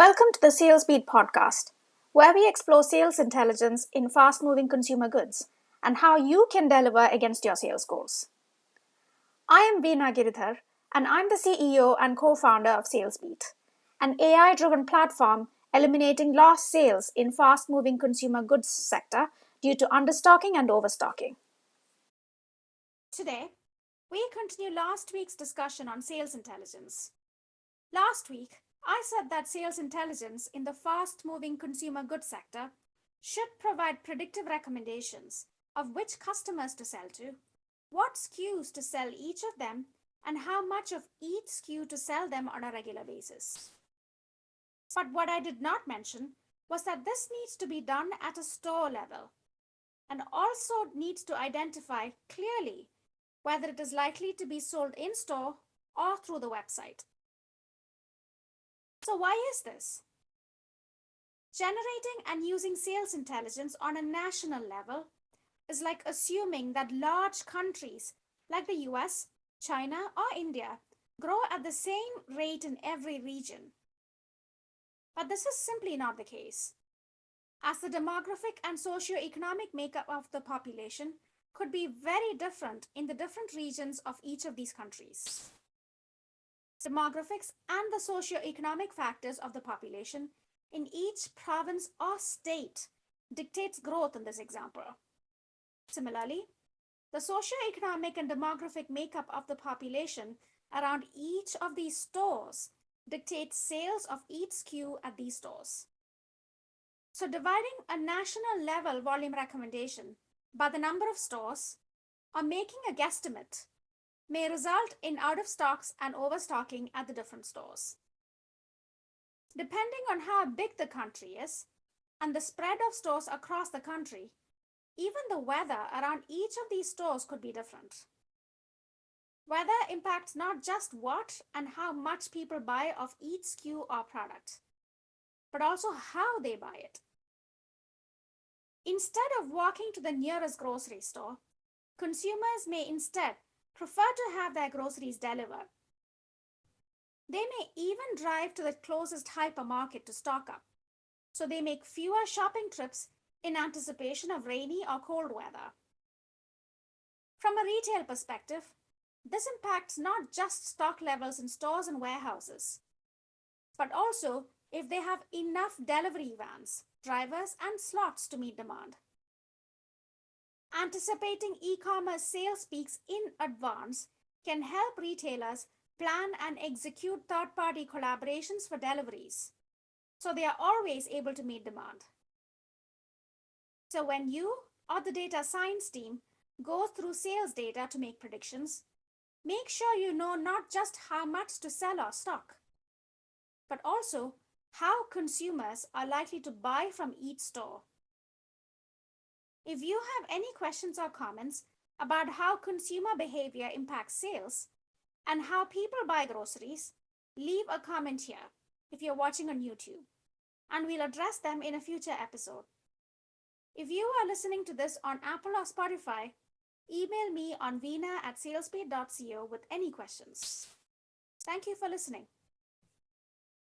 Welcome to the Salesbeat podcast, where we explore sales intelligence in fast-moving consumer goods and how you can deliver against your sales goals. I am Veena Giridhar, and I'm the CEO and co-founder of Salesbeat, an AI-driven platform eliminating lost sales in fast-moving consumer goods sector due to understocking and overstocking. Today, we continue last week's discussion on sales intelligence. Last week, I said that sales intelligence in the fast-moving consumer goods sector should provide predictive recommendations of which customers to sell to, what SKUs to sell each of them, and how much of each SKU to sell them on a regular basis. But what I did not mention was that this needs to be done at a store level and also needs to identify clearly whether it is likely to be sold in-store or through the website. So why is this? Generating and using sales intelligence on a national level is like assuming that large countries like the US, China, or India grow at the same rate in every region. But this is simply not the case, as the demographic and socio-economic makeup of the population could be very different in the different regions of each of these countries. Demographics and the socio-economic factors of the population in each province or state dictates growth in this example. Similarly, the socio-economic and demographic makeup of the population around each of these stores dictates sales of each SKU at these stores. So dividing a national level volume recommendation by the number of stores or making a guesstimate may result in out of stocks and overstocking at the different stores. Depending on how big the country is and the spread of stores across the country, even the weather around each of these stores could be different. Weather impacts not just what and how much people buy of each SKU or product, but also how they buy it. Instead of walking to the nearest grocery store, consumers may instead prefer to have their groceries delivered. They may even drive to the closest hypermarket to stock up, so they make fewer shopping trips in anticipation of rainy or cold weather. From a retail perspective, this impacts not just stock levels in stores and warehouses, but also if they have enough delivery vans, drivers, and slots to meet demand. Anticipating e-commerce sales peaks in advance can help retailers plan and execute third-party collaborations for deliveries, so they are always able to meet demand. So when you or the data science team go through sales data to make predictions, make sure you know not just how much to sell or stock, but also how consumers are likely to buy from each store. If you have any questions or comments about how consumer behavior impacts sales and how people buy groceries, leave a comment here if you're watching on YouTube, and we'll address them in a future episode. If you are listening to this on Apple or Spotify, email me on veena@salesbeat.co with any questions. Thank you for listening.